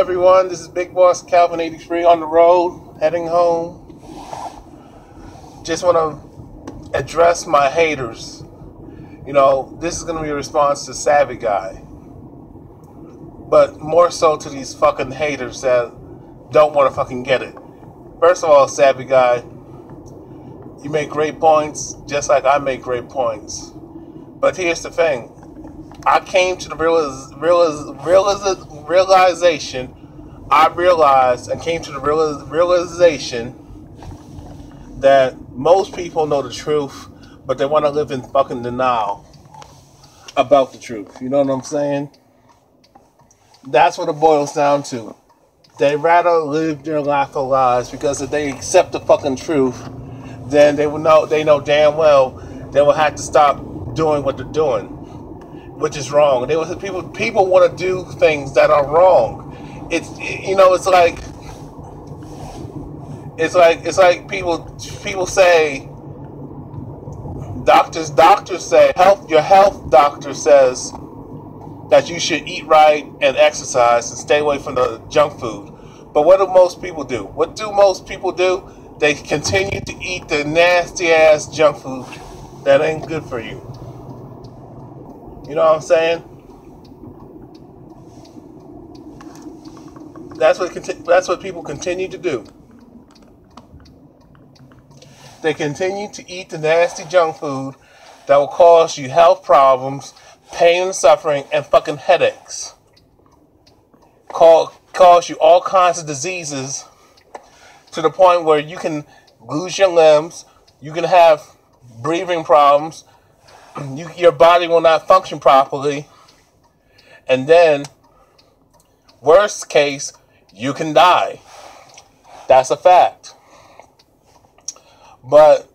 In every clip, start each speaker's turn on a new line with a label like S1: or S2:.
S1: everyone, this is Big Boss Calvin 83 on the road, heading home. Just want to address my haters. You know, this is going to be a response to Savvy Guy. But more so to these fucking haters that don't want to fucking get it. First of all, Savvy Guy, you make great points, just like I make great points. But here's the thing. I came to the realization, that most people know the truth, but they want to live in fucking denial about the truth. You know what I'm saying? That's what it boils down to. They rather live their life of lies, because if they accept the fucking truth, then they know damn well they will have to stop doing what they're doing, which is wrong. People want to do things that are wrong. It's like people say, doctors say, your health doctor says that you should eat right and exercise and stay away from the junk food. But what do most people do? They continue to eat the nasty ass junk food that ain't good for you. You know what I'm saying? That's what people continue to do. They continue to eat the nasty junk food that will cause you health problems, pain and suffering, and fucking headaches. Cause you all kinds of diseases, to the point where you can lose your limbs, you can have breathing problems, your body will not function properly, and then, worst case, you can die. That's a fact. But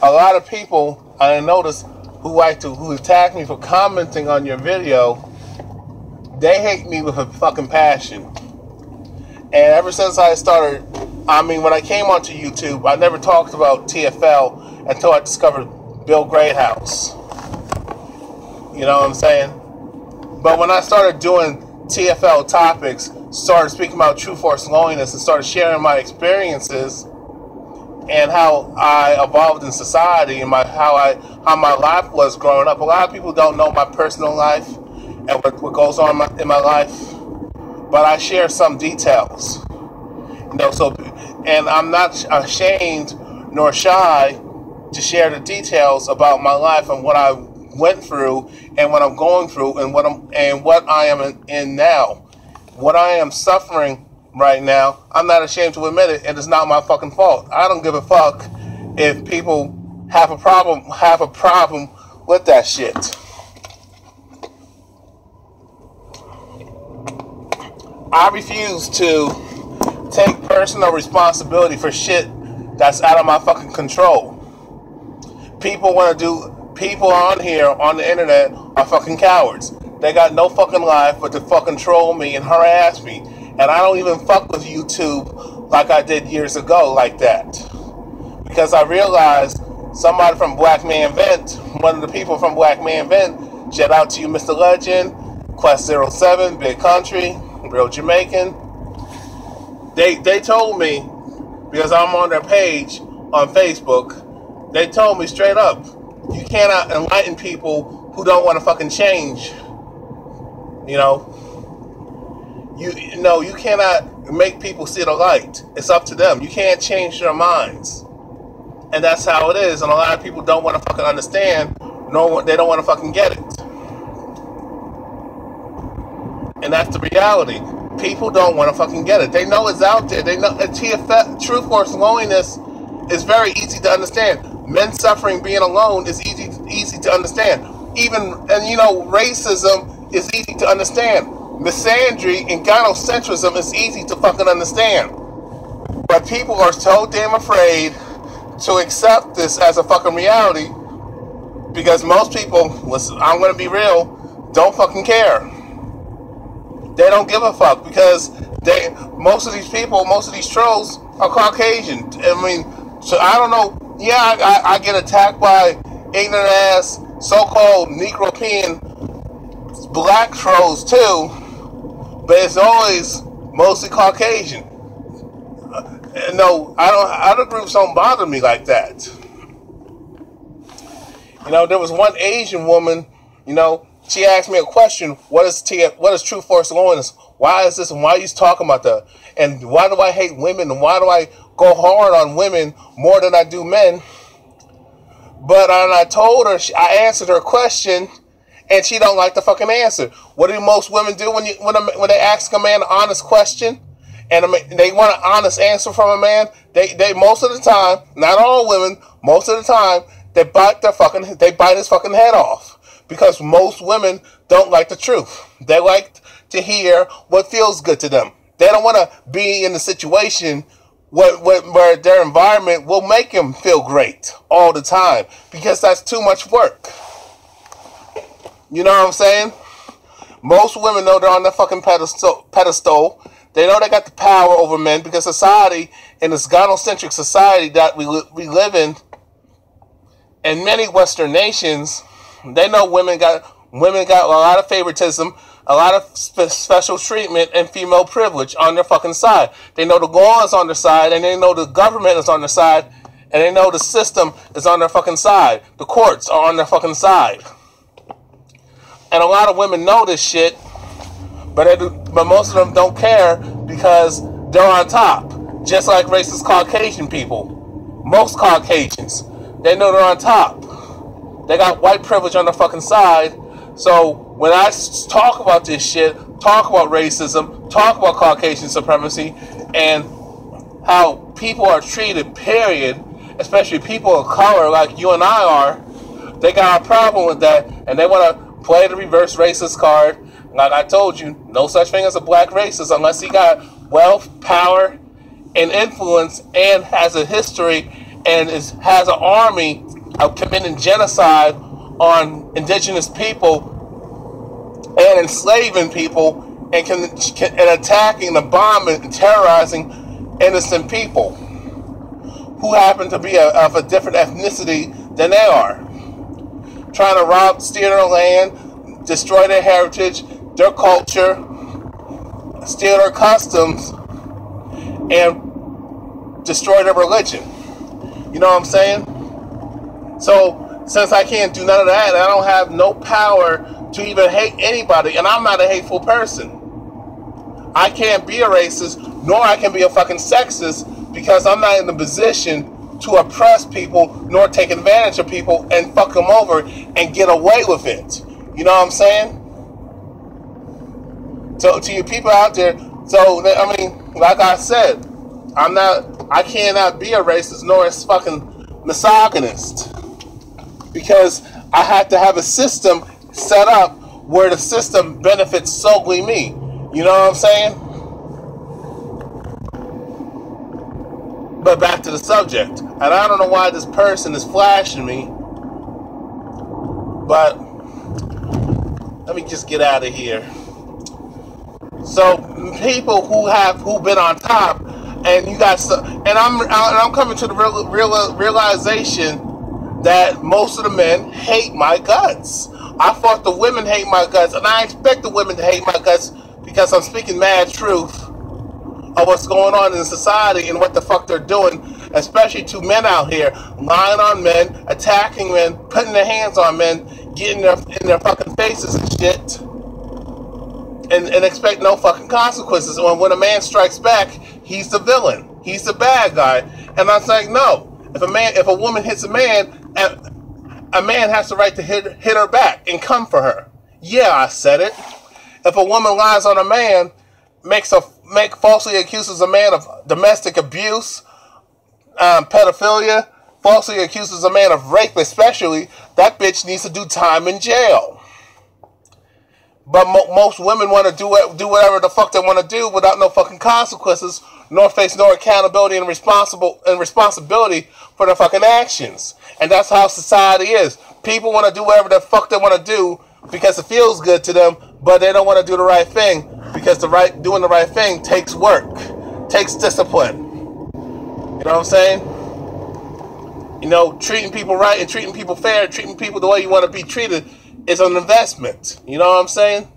S1: a lot of people, I notice, who attack me for commenting on your video, they hate me with a fucking passion. And ever since I started, when I came onto YouTube, I never talked about TFL until I discovered Bill Greathouse. You know what I'm saying? But when I started doing TFL topics, started speaking about True Force Loneliness, and started sharing my experiences and how I evolved in society and how my life was growing up. A lot of people don't know my personal life and what goes on in my life, but I share some details. And I'm not ashamed nor shy to share the details about my life and what I went through and what I'm going through and what I am in now. What I am suffering right now, I'm not ashamed to admit it, and it's not my fucking fault. I don't give a fuck if people have a problem with that shit. I refuse to take personal responsibility for shit that's out of my fucking control. People on here on the internet are fucking cowards. They got no fucking life but to fucking troll me and harass me. And I don't even fuck with YouTube like I did years ago like that. Because I realized somebody from Black Man Vent, one of the people from Black Man Vent, shout out to you, Mr. Legend, Quest 07, Big Country, Real Jamaican. They told me, because I'm on their page on Facebook, they told me straight up, you cannot enlighten people who don't want to fucking change. You cannot make people see the light. It's up to them. You can't change their minds. And that's how it is. And a lot of people don't want to fucking understand. No, they don't want to fucking get it. And that's the reality. People don't want to fucking get it. They know it's out there. They know True Force Loneliness is very easy to understand. Men suffering being alone is easy to understand. Racism is easy to understand. Misandry and gynocentrism is easy to fucking understand. But people are so damn afraid to accept this as a fucking reality, because most people, listen, I'm going to be real, don't fucking care. They don't give a fuck, because most of these trolls are Caucasian. So I don't know. Yeah, I get attacked by ignorant ass so-called Negro-European black trolls too, but it's always mostly Caucasian. No, other groups don't bother me like that. There was one Asian woman, she asked me a question, what is true force loneliness? Why is this, and why are you talking about that? And why do I hate women, and why do I go hard on women more than I do men? But I told her, I answered her question, and she don't like the fucking answer. What do most women do when they ask a man an honest question, and they want an honest answer from a man? They most of the time, not all women, most of the time, they bite his fucking head off, because most women don't like the truth. They like to hear what feels good to them. They don't want to be in a situation where their environment will make them feel great all the time, because that's too much work. You know what I'm saying? Most women know they're on the fucking pedestal. They know they got the power over men, because society, in this gynocentric society that we live in many Western nations, they know women got a lot of favoritism, a lot of special treatment, and female privilege on their fucking side. They know the law is on their side, and they know the government is on their side, and they know the system is on their fucking side. The courts are on their fucking side. And a lot of women know this shit, but most of them don't care, because they're on top. Just like racist Caucasian people. Most Caucasians, they know they're on top. They got white privilege on their fucking side. So when I talk about this shit, talk about racism, talk about Caucasian supremacy, and how people are treated, period, especially people of color like you and I are, they got a problem with that, and they want to play the reverse racist card. Like I told you, no such thing as a black racist unless he got wealth, power, and influence, and has a history, and has an army of committing genocide on indigenous people and enslaving people, and attacking and bombing and terrorizing innocent people who happen to be of a different ethnicity than they are. Trying to rob, steal their land, destroy their heritage, their culture, steal their customs, and destroy their religion. You know what I'm saying? So, since I can't do none of that, I don't have no power to even hate anybody, and I'm not a hateful person. I can't be a racist, nor I can be a fucking sexist, because I'm not in the position to oppress people, nor take advantage of people and fuck them over and get away with it. You know what I'm saying? So, to you people out there, like I said, I cannot be a racist, nor a fucking misogynist, because I have to have a system set up where the system benefits solely me. You know what I'm saying? But back to the subject. And I don't know why this person is flashing me, but let me just get out of here. So people who've been on top, and you got and I'm coming to the realization that most of the men hate my guts. I thought the women hate my guts, and I expect the women to hate my guts, because I'm speaking mad truth of what's going on in society and what the fuck they're doing, especially to men out here, lying on men, attacking men, putting their hands on men, getting in their fucking faces and shit, and expect no fucking consequences. When a man strikes back, he's the villain, he's the bad guy. And I'm saying, no. If a woman hits a man has the right to hit her back and come for her. Yeah, I said it. If a woman lies on a man, falsely accuses a man of domestic abuse, pedophilia, falsely accuses a man of rape especially, that bitch needs to do time in jail. But most women want to do whatever the fuck they want to do without no fucking consequences, nor face no accountability and responsibility for their fucking actions. And that's how society is. People want to do whatever the fuck they want to do because it feels good to them, but they don't want to do the right thing, because doing the right thing takes work, takes discipline. You know what I'm saying? Treating people right and treating people fair, treating people the way you want to be treated is an investment. You know what I'm saying?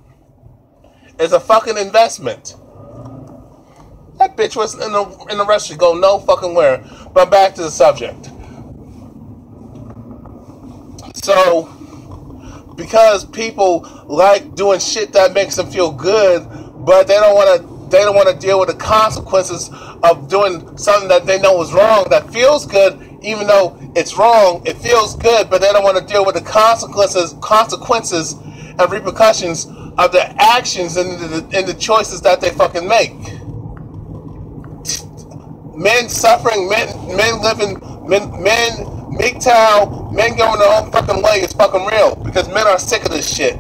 S1: It's a fucking investment. That bitch was in the restaurant. Go no fucking where. But back to the subject. So, because people like doing shit that makes them feel good, but they don't want to deal with the consequences of doing something that they know is wrong, that feels good, even though it's wrong. It feels good, but they don't want to deal with the consequences and repercussions of their actions and the choices that they fucking make. Men suffering, men living, men MGTOW, men going their own fucking way is fucking real, because men are sick of this shit.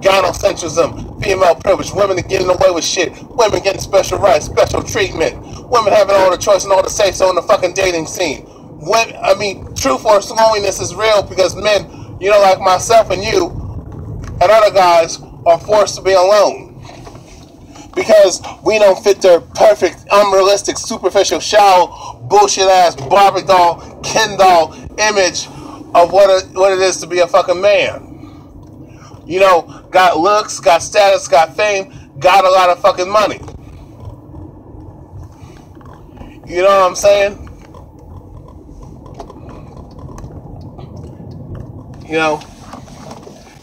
S1: Gynocentrism, female privilege, women getting away with shit, women getting special rights, special treatment, women having all the choice and all the say-so in the fucking dating scene. Truth or loneliness is real, because men, like myself and you and other guys, are forced to be alone. Because we don't fit their perfect, unrealistic, superficial, shallow, bullshit-ass Barbie doll, Ken doll image of what it is to be a fucking man. Got looks, got status, got fame, got a lot of fucking money. You know what I'm saying?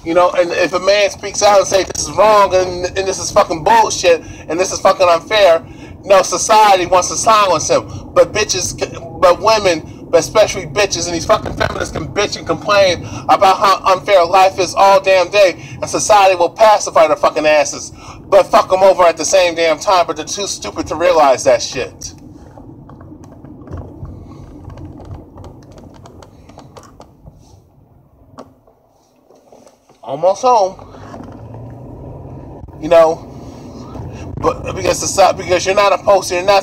S1: And if a man speaks out and say this is wrong and this is fucking bullshit and this is fucking unfair, society wants to silence him. But women, but especially bitches and these fucking feminists can bitch and complain about how unfair life is all damn day, and society will pacify their fucking asses, but fuck them over at the same damn time, but they're too stupid to realize that shit. Almost home. But because you're not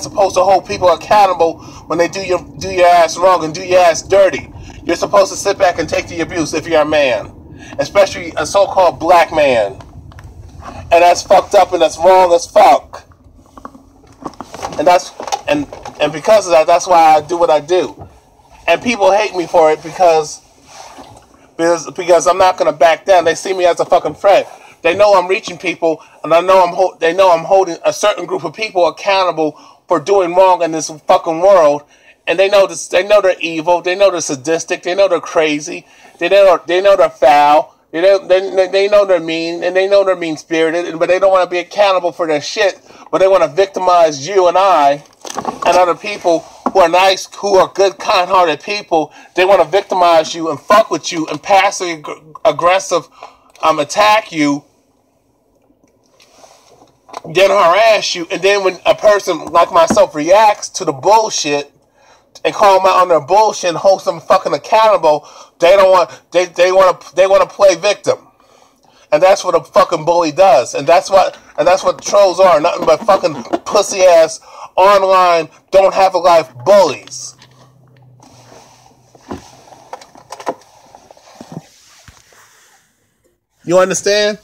S1: supposed to hold people accountable when they do your ass wrong and do your ass dirty. You're supposed to sit back and take the abuse if you're a man, especially a so-called black man, and that's fucked up and that's wrong as fuck. And because of that, that's why I do what I do. And people hate me for it because I'm not gonna back down. They see me as a fucking threat. They know I'm reaching people, and they know I'm holding a certain group of people accountable for doing wrong in this fucking world. And they know this. They know they're evil. They know they're sadistic. They know they're crazy. They know they're foul. They know they're mean, and they know they're mean-spirited. But they don't want to be accountable for their shit. But they want to victimize you and I and other people who are nice, who are good, kind-hearted people. They want to victimize you and fuck with you and passively aggressive attack you, then harass you. And then when a person like myself reacts to the bullshit and call them out on their bullshit and hold them fucking accountable, they want to play victim. And that's what a fucking bully does. And that's what trolls are. Nothing but fucking pussy ass online, don't have a life bullies. You understand?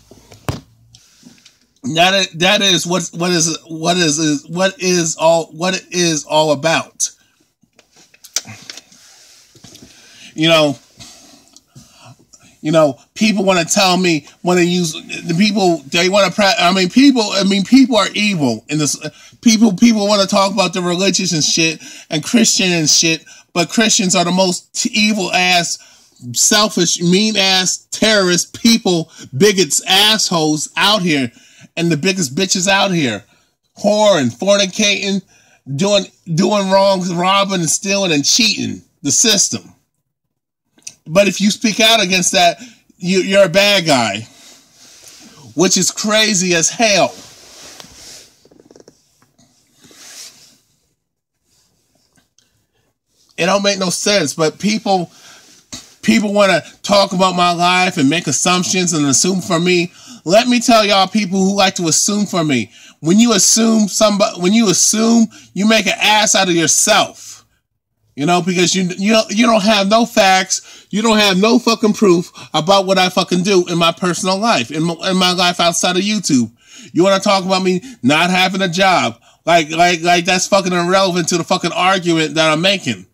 S1: That is what it is all about. People want to tell me, want to use the people. They want to. People are evil in this. People want to talk about the religious and shit and Christian and shit, but Christians are the most evil ass, selfish, mean ass, terrorist people, bigots, assholes out here, and the biggest bitches out here, whoring, fornicating, doing wrongs, robbing and stealing and cheating the system. But if you speak out against that, you're a bad guy, which is crazy as hell. It don't make no sense, but people want to talk about my life and make assumptions and assume for me. Let me tell y'all people who like to assume for me. When you assume, you make an ass out of yourself. Because you don't have no facts, you don't have no fucking proof about what I fucking do in my personal life, in my life outside of YouTube. You want to talk about me not having a job, like that's fucking irrelevant to the fucking argument that I'm making.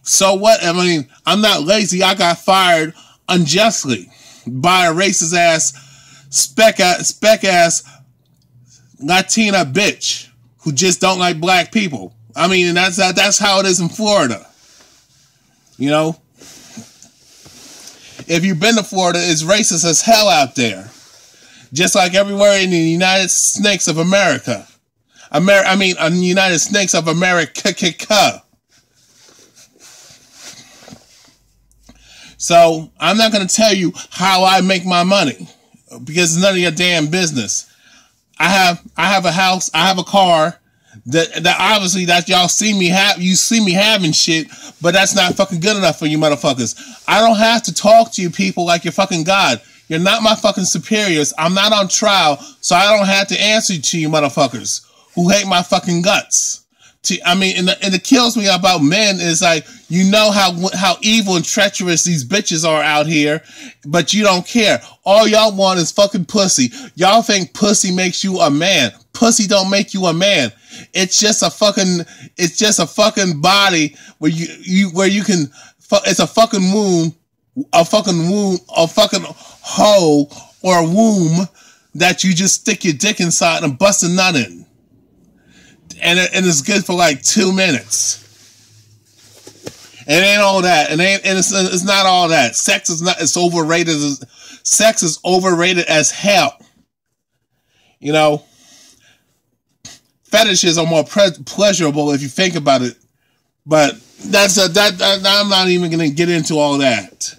S1: So what? I'm not lazy. I got fired unjustly by a racist ass, spec ass Latina bitch who just don't like black people. I mean, and that's how it is in Florida. You know, if you've been to Florida, it's racist as hell out there. Just like everywhere in the United Snakes of America. United Snakes of America. So, I'm not going to tell you how I make my money, because it's none of your damn business. I have a house, I have a car, that obviously that y'all see me having shit, but that's not fucking good enough for you motherfuckers. I don't have to talk to you people like you're fucking God. You're not my fucking superiors. I'm not on trial, so I don't have to answer to you motherfuckers who hate my fucking guts. And it kills me about men is like, you know how evil and treacherous these bitches are out here, but you don't care. All y'all want is fucking pussy. Y'all think pussy makes you a man. Pussy don't make you a man. It's just a fucking body where you can, it's a fucking womb, a fucking hole or a womb that you just stick your dick inside and bust a nut in. And it's good for like 2 minutes. It ain't all that. It's not all that. Sex is overrated. Sex is overrated as hell. You know, fetishes are more pleasurable if you think about it. But I'm not even going to get into all that.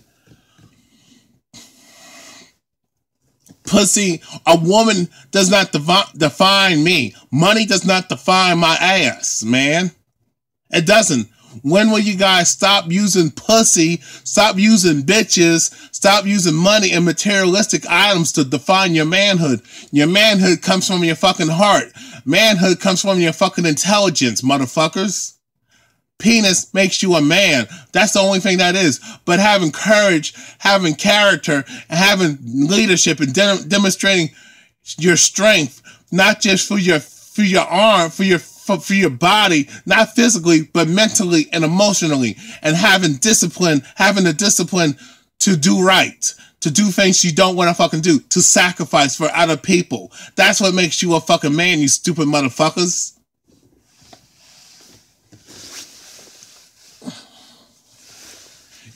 S1: Pussy, a woman does not define me. Money does not define my ass, man. It doesn't. When will you guys stop using pussy, stop using bitches, stop using money and materialistic items to define your manhood? Your manhood comes from your fucking heart. Manhood comes from your fucking intelligence, motherfuckers. Penis makes you a man. That's the only thing that is. But having courage, having character, and having leadership and demonstrating your strength, not just for your arm, for your body, not physically, but mentally and emotionally, and having the discipline to do right, to do things you don't want to fucking do, to sacrifice for other people. That's what makes you a fucking man, you stupid motherfuckers.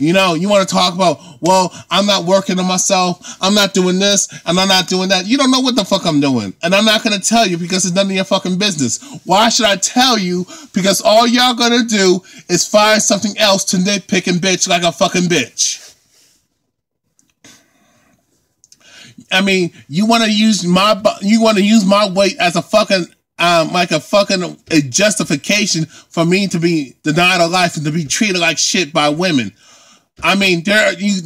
S1: You know, you want to talk about, well, I'm not working on myself, I'm not doing this, and I'm not doing that. You don't know what the fuck I'm doing. And I'm not going to tell you because it's none of your fucking business. Why should I tell you? Because all y'all going to do is find something else to nitpick and bitch like a fucking bitch. I mean, you want to use my weight as a fucking a justification for me to be denied a life and to be treated like shit by women. I mean,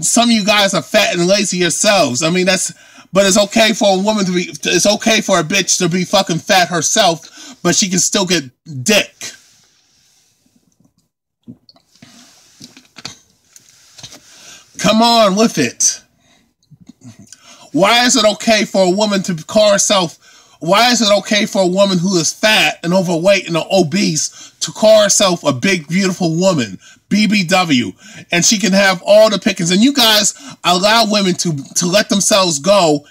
S1: some of you guys are fat and lazy yourselves. I mean, but it's okay for a woman it's okay for a bitch to be fucking fat herself, but she can still get dick. Come on with it. Why is it okay for a woman to call herself, why is it okay for a woman who is fat and overweight and obese to call herself a big, beautiful woman? BBW, and she can have all the pickings, and you guys allow women to let themselves go,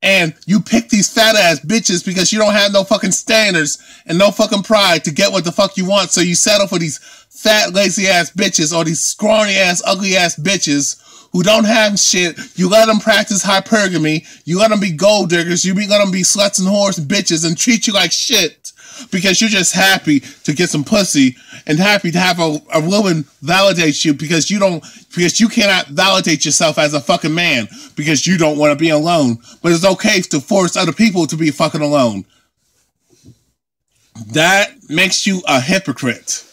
S1: and you pick these fat ass bitches because you don't have no fucking standards and no fucking pride to get what the fuck you want, so you settle for these fat lazy ass bitches or these scrawny ass ugly ass bitches who don't have shit. You let them practice hypergamy, you let them be gold diggers, let them be sluts and whores and bitches and treat you like shit because you're just happy to get some pussy and happy to have a woman validate you because you cannot validate yourself as a fucking man because you don't want to be alone. But it's okay to force other people to be fucking alone. That makes you a hypocrite.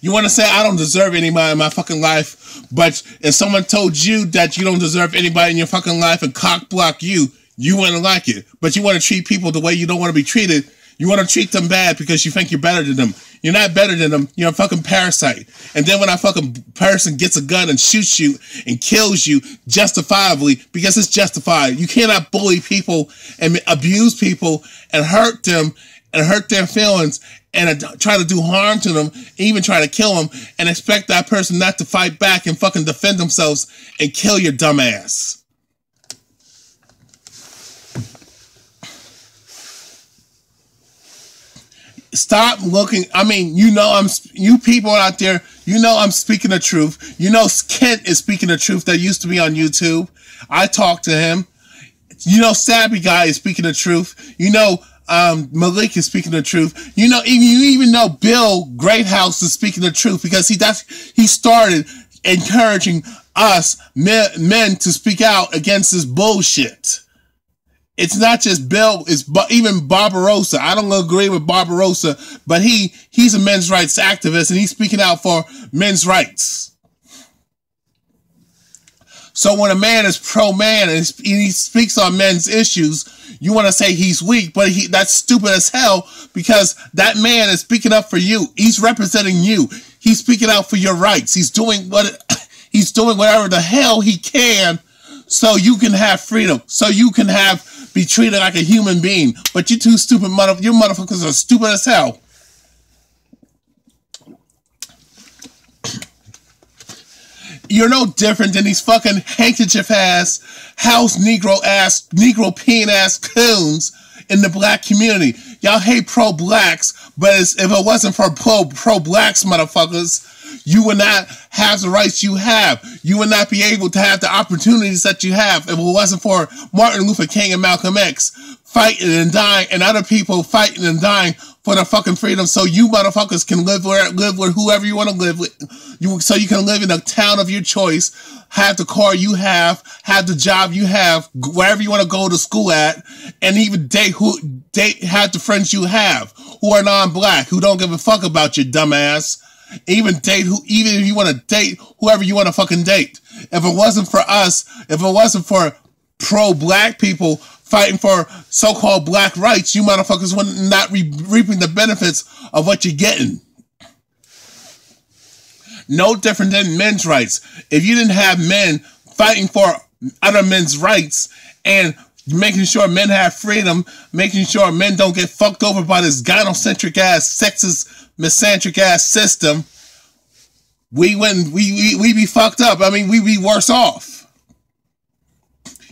S1: You want to say, I don't deserve anybody in my fucking life, but if someone told you that you don't deserve anybody in your fucking life and cock block you, you wouldn't like it. But you want to treat people the way you don't want to be treated. You want to treat them bad because you think you're better than them. You're not better than them. You're a fucking parasite. And then when a fucking person gets a gun and shoots you and kills you justifiably, because it's justified, you cannot bully people and abuse people and hurt them and hurt their feelings and try to do harm to them, even try to kill them, and expect that person not to fight back and fucking defend themselves and kill your dumb ass. Stop looking. I mean, you people out there, I'm speaking the truth. Kent is speaking the truth that used to be on YouTube. I talked to him. Sabby Guy is speaking the truth. Malik is speaking the truth. You even know Bill Greathouse is speaking the truth because he started encouraging us men to speak out against this bullshit. It's not just Bill, it's even Barbarossa. I don't agree with Barbarossa, but he's a men's rights activist and he's speaking out for men's rights. So when a man is pro-man and he speaks on men's issues, you want to say he's weak, but that's stupid as hell because that man is speaking up for you. He's representing you. He's speaking out for your rights. He's doing whatever the hell he can so you can have freedom, so you can be treated like a human being. But you two stupid motherfuckers are stupid as hell. You're no different than these fucking handkerchief ass, house Negro peeing ass coons in the black community. Y'all hate pro-blacks, but if it wasn't for pro-blacks motherfuckers, you would not have the rights you have. You would not be able to have the opportunities that you have if it wasn't for Martin Luther King and Malcolm X fighting and dying and other people fighting and dying for their fucking freedom so you motherfuckers can live with whoever you want to live with. So you can live in a town of your choice, have the car you have the job you have, wherever you want to go to school at, and even have the friends you have who are non-black, who don't give a fuck about your dumb ass. Even if you want to date whoever you want to fucking date. If it wasn't for us, if it wasn't for pro-black people fighting for so-called black rights, you motherfuckers would not be reaping the benefits of what you're getting. No different than men's rights. If you didn't have men fighting for other men's rights and making sure men have freedom, making sure men don't get fucked over by this gynocentric ass, sexist, misandric ass system, we'd be fucked up. I mean, we'd be worse off.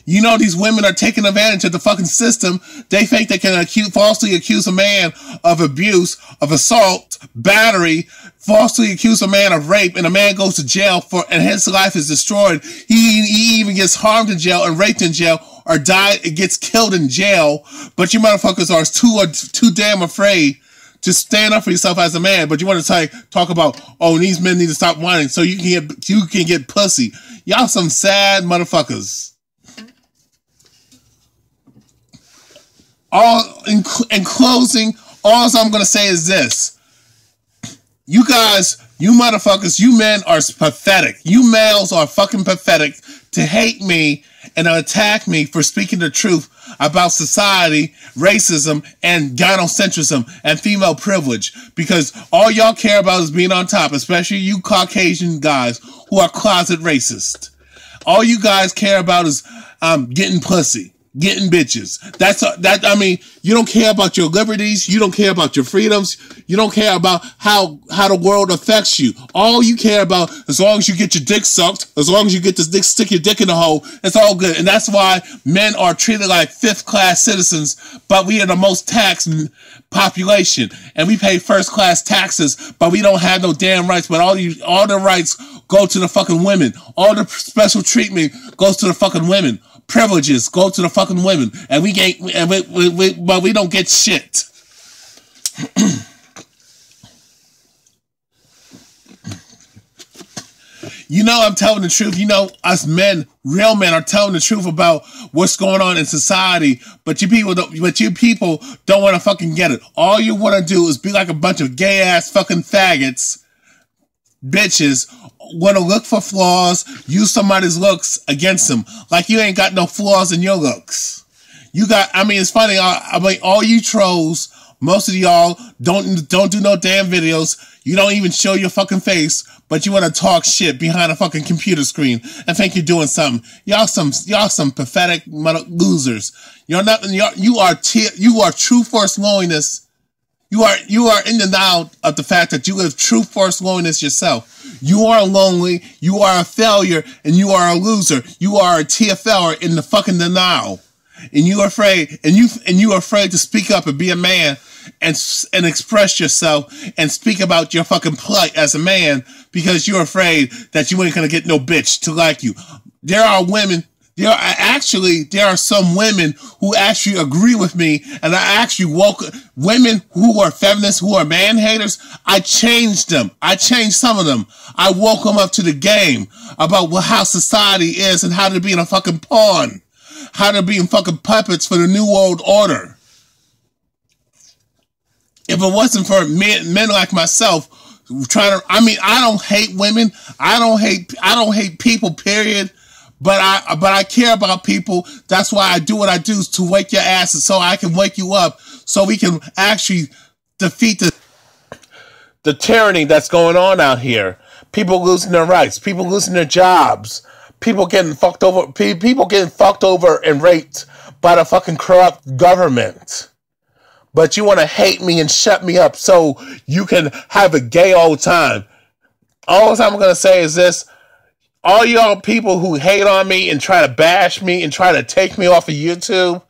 S1: These women are taking advantage of the fucking system. They think they can falsely accuse a man of abuse, of assault, battery, falsely accuse a man of rape, and a man goes to jail and his life is destroyed. He even gets harmed in jail and raped in jail or gets killed in jail. But you motherfuckers are too damn afraid to stand up for yourself as a man. But you want to talk about, these men need to stop whining so you can get pussy. Y'all some sad motherfuckers. In closing, all I'm going to say is this. You guys, you motherfuckers, you men are pathetic. You males are fucking pathetic to hate me and attack me for speaking the truth about society, racism, and gynocentrism and female privilege. Because all y'all care about is being on top, especially you Caucasian guys who are closet racist. All you guys care about is getting pussy. Getting bitches. You don't care about your liberties. You don't care about your freedoms. You don't care about how the world affects you. All you care about, as long as you get your dick sucked, as long as you get stick your dick in the hole, it's all good. And that's why men are treated like fifth-class citizens, but we are the most taxed population. And we pay first-class taxes, but we don't have no damn rights. But all the rights go to the fucking women. All the special treatment goes to the fucking women. Privileges go to the fucking women, and but we don't get shit. I'm telling the truth. Us men, real men, are telling the truth about what's going on in society. But you people don't want to fucking get it. All you want to do is be like a bunch of gay ass fucking faggots, bitches. Want to look for flaws, use somebody's looks against them. Like you ain't got no flaws in your looks. It's funny, all you trolls, most of y'all don't do no damn videos. You don't even show your fucking face, but you want to talk shit behind a fucking computer screen and think you're doing something. Y'all some pathetic losers. You are true force loneliness. You are in denial of the fact that you live true force loneliness yourself. You are lonely, you are a failure, and you are a loser. You are a TFLer in the fucking denial. And you are afraid, and you are afraid to speak up and be a man and express yourself and speak about your fucking plight as a man because you're afraid that you ain't gonna get no bitch to like you. There are some women who actually agree with me, and I actually women who are feminists, who are man haters. I changed them. I changed some of them. I woke them up to the game about how society is and how they're being a fucking pawn, how they're being fucking puppets for the New World Order. If it wasn't for men like myself I don't hate women. I don't hate people, period. But I care about people. That's why I do what I do, is to wake your asses so I can wake you up, so we can actually defeat the tyranny that's going on out here. People losing their rights, people losing their jobs, people getting fucked over and raped by the fucking corrupt government. But you want to hate me and shut me up so you can have a gay old time. All I'm going to say is this. All y'all people who hate on me and try to bash me and try to take me off of YouTube,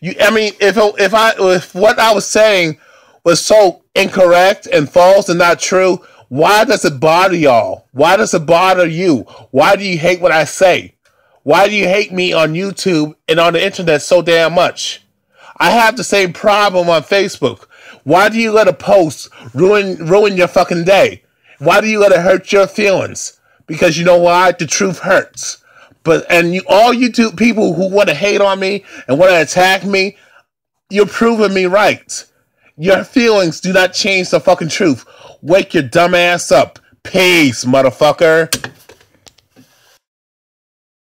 S1: if what I was saying was so incorrect and false and not true, why does it bother y'all? Why does it bother you? Why do you hate what I say? Why do you hate me on YouTube and on the internet so damn much? I have the same problem on Facebook. Why do you let a post ruin your fucking day? Why do you let it hurt your feelings? Because you know why? The truth hurts. All you two people who want to hate on me and want to attack me, you're proving me right. Your feelings do not change the fucking truth. Wake your dumb ass up. Peace, motherfucker.